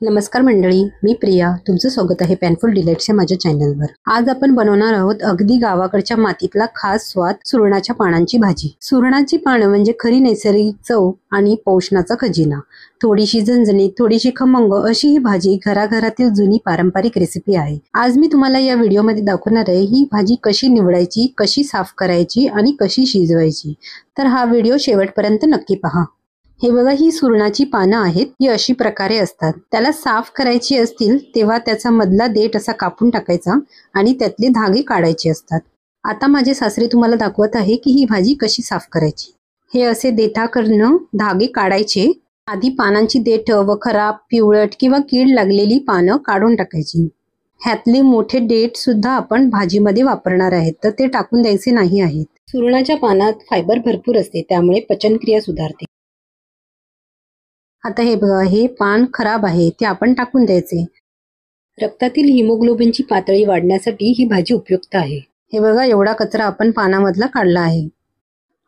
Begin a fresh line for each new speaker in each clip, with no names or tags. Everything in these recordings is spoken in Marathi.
नमस्कार मंडळी, मी प्रिया. तुमचं स्वागत आहे पॅनफुल डिलाइट्स या माझ्या चॅनलवर. आज आपण बनवणार आहोत अगदी गावाकडच्या मातीतला खास स्वाद सुरणाच्या पानांची भाजी. सुरणाची पानं म्हणजे खरी नैसर्गिक चव आणि पोषणाचा खजिना. थोडीशी झणझणीत, थोडीशी खमंग अशी ही भाजी घराघरातील जुनी पारंपरिक रेसिपी आहे. आज मी तुम्हाला या व्हिडिओमध्ये दाखवणार आहे ही भाजी कशी निवडायची, कशी साफ करायची आणि कशी शिजवायची. तर हा व्हिडिओ शेवटपर्यंत नक्की पहा. हे बघा, ही सुरणाची पानं आहेत. ही अशी प्रकारे असतात. त्याला साफ करायची असतील तेव्हा त्याचा मधला देठ असा कापून टाकायचा आणि त्यातले धागे काढायचे असतात. आता माझे सासरे तुम्हाला दाखवत आहे की ही भाजी कशी साफ करायची. हे असे देठाकडनं धागे काढायचे. आधी पानांची देठ व खराब, पिवळट किंवा कीड लागलेली पानं काढून टाकायची. ह्यातले मोठे देठ सुद्धा आपण भाजीमध्ये वापरणार आहेत, तर ते टाकून द्यायचे नाही आहेत. सुरणाच्या पानात फायबर भरपूर असते, त्यामुळे पचनक्रिया सुधारते. आता हे बघा, हे पान खराब आहे, ते आपण टाकून द्यायचे. रक्तातील हिमोग्लोबिनची पातळी वाढण्यासाठी ही भाजी उपयुक्त आहे. हे बघा, एवढा कचरा आपण पानामधला काढला आहे.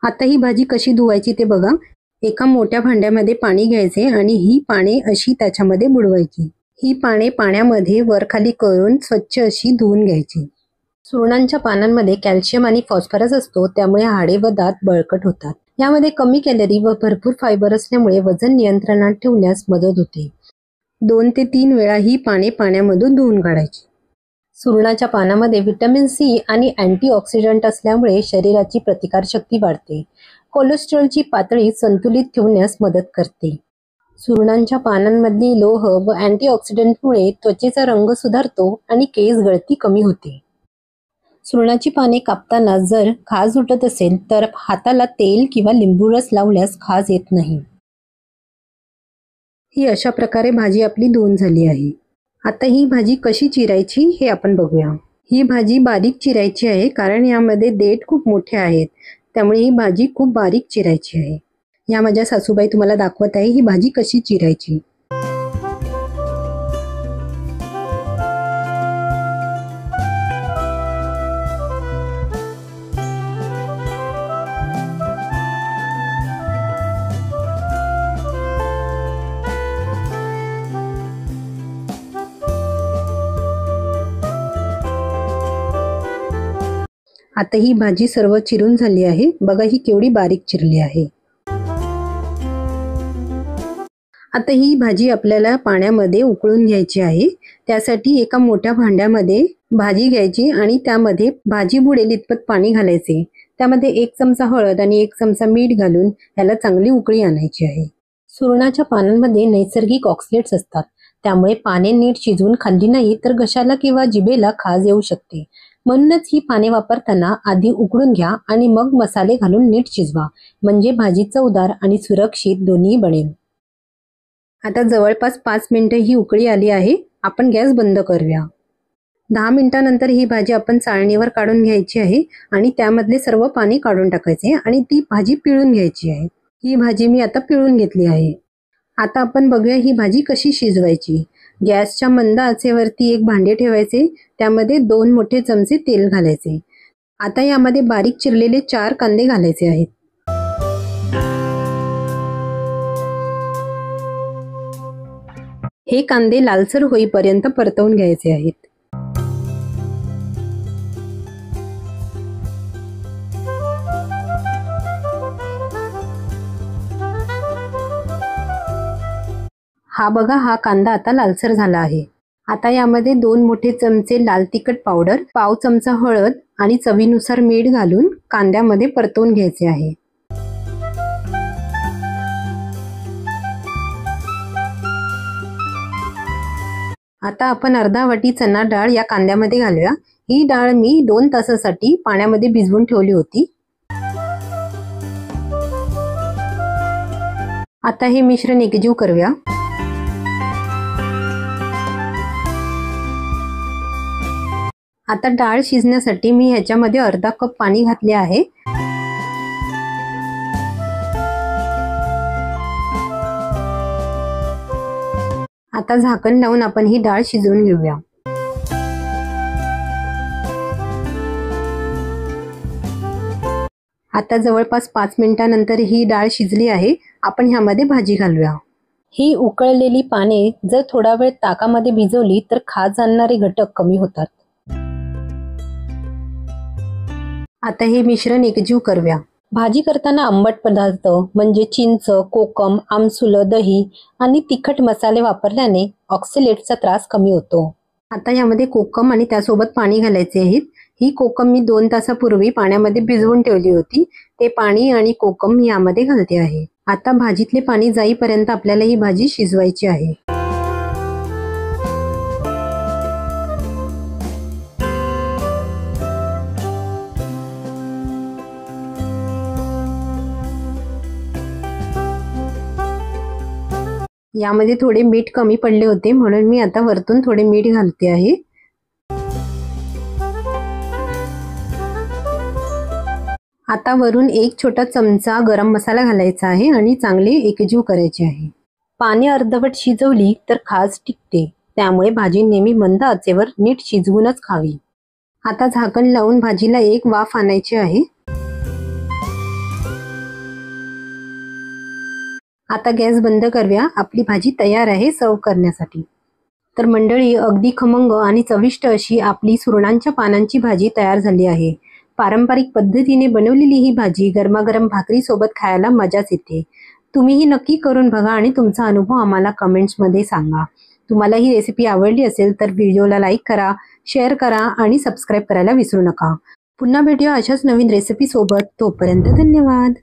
आता ही भाजी कशी धुवायची ते बघा. एका मोठ्या भांड्यामध्ये पाणी घ्यायचे आणि ही पाने अशी त्याच्यामध्ये बुडवायची. ही पाने पाण्यामध्ये वरखाली करून स्वच्छ अशी धुवून घ्यायची. सुरणांच्या पानांमध्ये कॅल्शियम आणि फॉस्फरस असतो, त्यामुळे हाडे व दात बळकट होतात. यामध्ये कमी कॅलरी व भरपूर फायबर असल्यामुळे वजन नियंत्रणात ठेवण्यास मदत होते. 2 ते 3 वेळा ही पाने पाण्यामधून धुवून काढायची. सुरणाच्या पानामध्ये व्हिटॅमिन सी आणि अँटीऑक्सिडंट असल्यामुळे शरीराची प्रतिकारशक्ती वाढते. कोलेस्ट्रॉलची पातळी संतुलित ठेवण्यास मदत करते. सुरणांच्या पानांमधील लोह व अँटीऑक्सिडंटमुळे त्वचेचा रंग सुधारतो आणि केस गळती कमी होते. सुरणाची पाने कापताना जर खाज उठत असेल तर हाताला तेल किंवा लिंबू रस लावल्यास खाज येत नाही. ही अशा प्रकारे भाजी आपली धुवून झाली आहे. आता ही भाजी कशी चिरायची हे आपण बघूया. ही भाजी बारीक चिरायची आहे, कारण यामध्ये देठ खूप मोठे आहेत, त्यामुळे ही भाजी खूप बारीक चिरायची आहे. या माझ्या सासूबाई तुम्हाला दाखवत आहे ही भाजी कशी चिरायची. आता ही भाजी सर्व चिरून झाली आहे. बघा, ही केवढी बारीक चिरली आहे. आता ही भाजी आपल्याला पाण्यामध्ये उकळून घ्यायची आहे. त्यासाठी एका मोठ्या भांड्यामध्ये भाजी घ्यायची आणि त्यामध्ये भाजी बुडेल इतपत पाणी घालायचे. त्यामध्ये 1 चमचा हळद आणि 1 चमचा मीठ घालून याला चांगली उकळी आणायची आहे. सुरणाच्या पानांमध्ये नैसर्गिक ऑक्सिडेंट्स असतात, त्यामुळे पाने नीट शिजवून खाल्ली नाही तर घशाला किंवा जिभेला खाज येऊ शकते. म्हणूनच ही पाने वापरताना आधी उकळून घ्या आणि मग मसाले घालून नीट शिजवा, म्हणजे भाजी चवदार आणि सुरक्षित दोन्ही बनेल. आता जवळपास 5 मिनिटं ही उकळी आली आहे. आपण गॅस बंद करूया. 10 मिनिटांनंतर ही भाजी आपण चाळणीवर काढून घ्यायची आहे आणि त्यामधले सर्व पाणी काढून टाकायचे आणि ती भाजी पिळून घ्यायची आहे. ही भाजी मी आता पिळून घेतली आहे. आता आपण बघूया ही भाजी कशी शिजवायची. गॅसच्या मंद आचेवरती एक भांडे ठेवायचे. त्यामध्ये 2 मोठे चमचे तेल घालायचे. आता यामध्ये बारीक चिरलेले 4 कांदे घालायचे आहेत. हे कांदे लालसर होईपर्यंत परतवून घ्यायचे आहेत. हा बघा, हा कांदा आता लालसर झाला आहे. आता यामध्ये 2 मोठे चमचे लाल तिखट पावडर, पाव चमचा हळद आणि चवीनुसार मीठ घालून कांद्यामध्ये परतवून घ्यायचे आहे. आता आपण अर्धा वाटी चणा डाळ या कांद्यामध्ये घालूया. ही डाळ मी 2 तासासाठी पाण्यामध्ये भिजवून ठेवली होती. आता हे मिश्रण एकजीव करूया. आता डाळ शिजण्यासाठी मी ह्याच्यामध्ये अर्धा कप पाणी घातले आहे. आता झाकण लावून आपण ही डाळ शिजवून घेऊया. आता जवळपास 5 मिनिटांनंतर ही डाळ शिजली आहे. आपण ह्यामध्ये भाजी घालूया. ही उकळलेली पाने जर थोडा वेळ ताकामध्ये भिजवली तर खाज आणणारे घटक कमी होतात. आता हे मिश्रण एकजीव करूया. भाजी करताना आंबट पदार्थ म्हणजे चिंच, कोकम, आमसुलं, दही आणि तिखट मसाले वापरल्याने ऑक्सलेटचा त्रास कमी होतो. आता यामध्ये कोकम आणि त्यासोबत पाणी घालायचे आहेत. ही कोकम मी 2 तासापूर्वी पाण्यामध्ये भिजवून ठेवली होती. ते पाणी आणि कोकम मी यामध्ये घालते आहे. आता भाजीतले पाणी जाईपर्यंत आपल्याला ही भाजी शिजवायची आहे. यामध्ये थोडे मीठ कमी पडले होते म्हणून मी आता वरतून थोडे मीठ घालते आहे. आता वरून 1 छोटा चमचा गरम मसाला घालायचा आहे आणि चांगले एकजीव करायचे आहे. पाने अर्धवट शिजवली तर खाज टिकते, त्यामुळे भाजी नेहमी मंद आचेवर नीट शिजवूनच खावी. आता झाकण लावून भाजीला एक वाफ आणायची आहे. आता गॅस बंद करूया. आपली भाजी तयार आहे सर्व करण्यासाठी. तर मंडळी, अगदी खमंग आणि चविष्ट अशी आपली सुरणांच्या पानांची भाजी तयार झाली आहे. पारंपरिक पद्धतीने बनवलेली ही भाजी गरमागरम भाकरी सोबत खायला मजाच येते. तुम्हीही नक्की करून बघा आणि तुमचा अनुभव आम्हाला कमेंट्समध्ये सांगा. तुम्हाला ही रेसिपी आवडली असेल तर व्हिडिओला लाईक करा, शेअर करा आणि सबस्क्राईब करायला विसरू नका. पुन्हा भेटूया अशाच नवीन रेसिपी सोबत. तोपर्यंत धन्यवाद.